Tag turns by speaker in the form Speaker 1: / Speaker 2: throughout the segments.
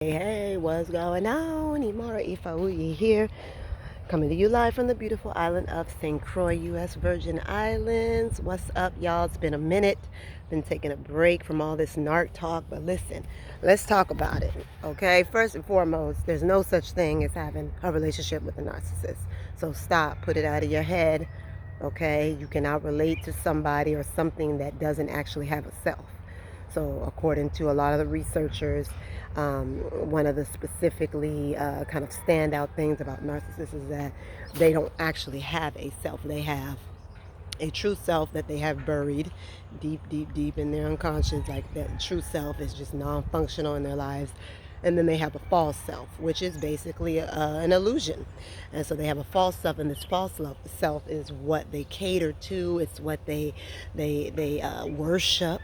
Speaker 1: Hey, what's going on? Imara Ifauyi here, coming to you live from the beautiful island of St. Croix, U.S. Virgin Islands. What's up, y'all? It's been a minute. Been taking a break from all this narc talk, but listen, let's talk about it, okay? First and foremost, there's no such thing as having a relationship with a narcissist. So stop, put it out of your head, okay? You cannot relate to somebody or something that doesn't actually have a self. So, according to a lot of the researchers, one of the specifically kind of standout things about narcissists is that they don't actually have a self. They have a true self that they have buried deep, deep, deep in their unconscious. Like that true self is just non-functional in their lives. And then they have a false self, which is basically an illusion. And so they have a false self, and this false self is what they cater to. It's what they worship.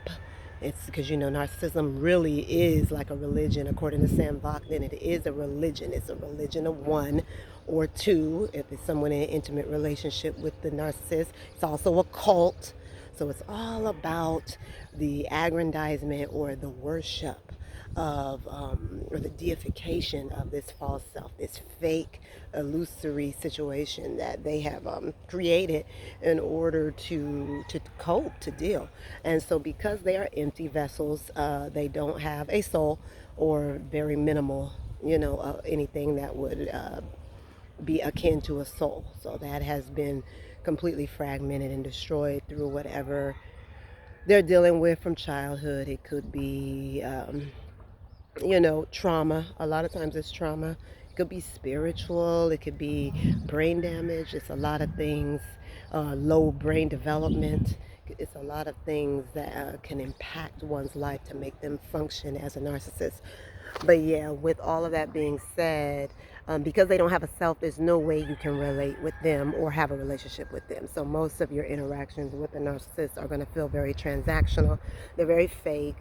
Speaker 1: It's because, narcissism really is like a religion. According to Sam Bachman, it is a religion. It's a religion of one or two, if it's someone in an intimate relationship with the narcissist. It's also a cult. So it's all about the aggrandizement or the worship of, or the deification of this false self, this fake, illusory situation that they have created in order to cope, to deal. And so because they are empty vessels, they don't have a soul or very minimal, anything that would be akin to a soul. So that has been completely fragmented and destroyed through whatever they're dealing with from childhood. It could be trauma. A lot of times it's trauma. It could be spiritual. It could be brain damage. It's a lot of things. Low brain development. It's a lot of things that can impact one's life to make them function as a narcissist. But yeah, with all of that being said, because they don't have a self, there's no way you can relate with them or have a relationship with them. So most of your interactions with a narcissist are going to feel very transactional. They're very fake.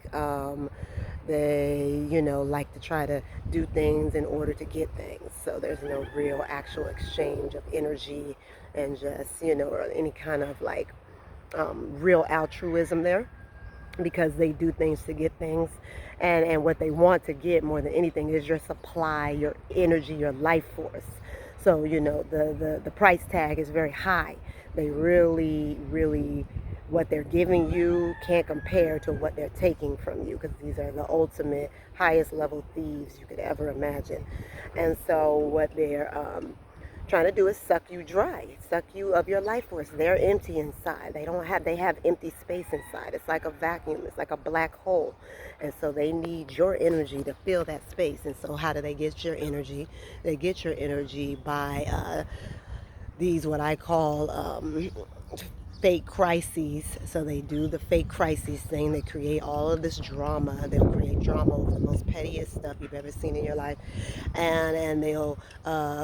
Speaker 1: They, like to try to do things in order to get things. So there's no real actual exchange of energy and just, or any kind of like real altruism there, because they do things to get things, and what they want to get more than anything is your supply, your energy, your life force. So the price tag is very high. They really what they're giving you can't compare to what they're taking from you, because these are the ultimate highest level thieves you could ever imagine. And so what they're trying to do is suck you dry, suck you of your life force. They're empty inside. They have empty space inside. It's like a vacuum. It's like a black hole. And so they need your energy to fill that space. And so how do they get your energy? They get your energy by these, what I call fake crises. So they do the fake crises thing. They create all of this drama. They'll create drama over the most pettiest stuff you've ever seen in your life, and they'll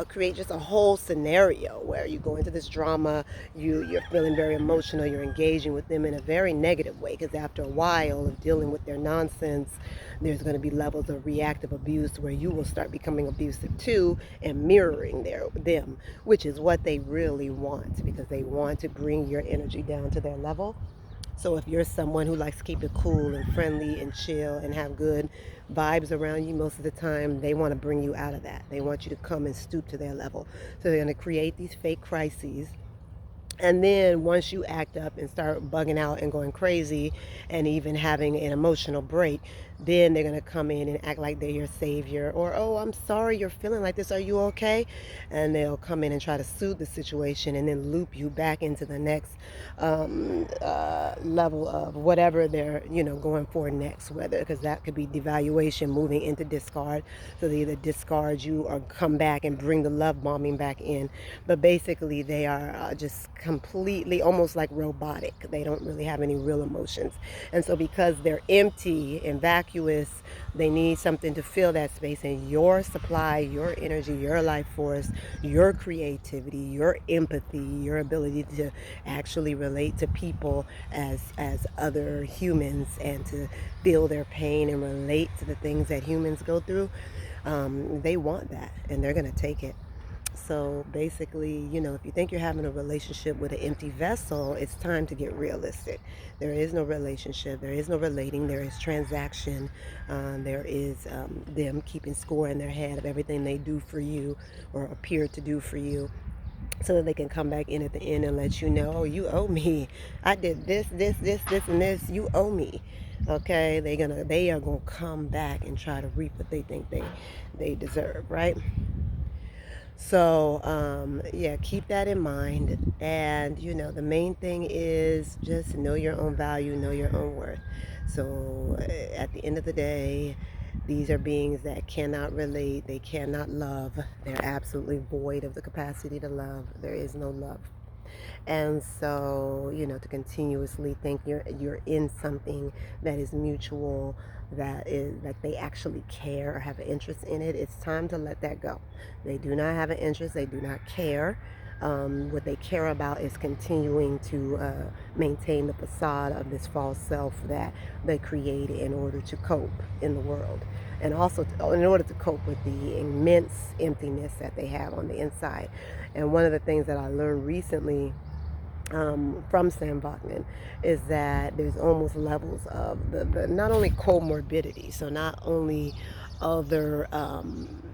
Speaker 1: create just a whole scenario where you go into this drama. You're feeling very emotional. You're engaging with them in a very negative way, because after a while of dealing with their nonsense, there's going to be levels of reactive abuse where you will start becoming abusive too, and mirroring them, which is what they really want, because they want to bring your energy down to their level. So if you're someone who likes to keep it cool and friendly and chill and have good vibes around you, most of the time they want to bring you out of that. They want you to come and stoop to their level. So they're going to create these fake crises. And then once you act up and start bugging out and going crazy and even having an emotional break, then they're going to come in and act like they're your savior, or, oh, I'm sorry you're feeling like this. Are you okay? And they'll come in and try to soothe the situation and then loop you back into the next level of whatever they're, going for next, whether, because that could be devaluation moving into discard. So they either discard you or come back and bring the love bombing back in. But basically they are just completely almost like robotic. They don't really have any real emotions. And so because they're empty and vacuous, they need something to fill that space. And your supply, your energy, your life force, your creativity, your empathy, your ability to actually relate to people as other humans and to feel their pain and relate to the things that humans go through, they want that, and they're going to take it. So basically, if you think you're having a relationship with an empty vessel, it's time to get realistic. There is no relationship, there is no relating, there is transaction, there is them keeping score in their head of everything they do for you or appear to do for you, so that they can come back in at the end and let you know, oh, you owe me. I did this, and this. You owe me. Okay, they are gonna come back and try to reap what they think they deserve, right? So, yeah, keep that in mind. And, the main thing is just know your own value, know your own worth. So, at the end of the day, these are beings that cannot relate, they cannot love, they're absolutely void of the capacity to love. There is no love. And so, to continuously think you're in something that is mutual, that is like they actually care or have an interest in it, it's time to let that go. They do not have an interest, they do not care. What they care about is continuing to maintain the facade of this false self that they create in order to cope in the world, and also in order to cope with the immense emptiness that they have on the inside. And one of the things that I learned recently, from Sam Bachman, is that there's almost levels of the not only comorbidity, so not only other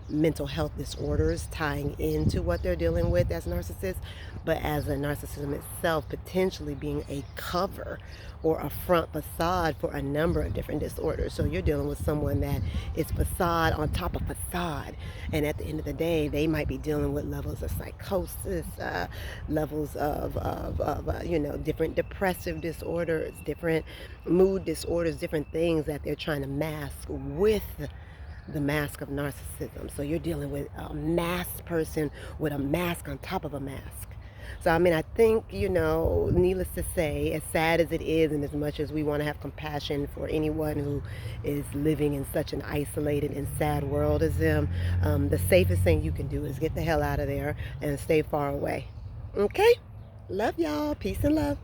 Speaker 1: mental health disorders tying into what they're dealing with as narcissists, but as a narcissism itself potentially being a cover or a front facade for a number of different disorders. So you're dealing with someone that is facade on top of facade, and at the end of the day, they might be dealing with levels of psychosis, levels of different depressive disorders, different mood disorders, different things that they're trying to mask with the mask of narcissism. So you're dealing with a masked person with a mask on top of a mask. So, I mean, I think, needless to say, as sad as it is, and as much as we want to have compassion for anyone who is living in such an isolated and sad world as them, the safest thing you can do is get the hell out of there and stay far away. Okay? Love y'all. Peace and love.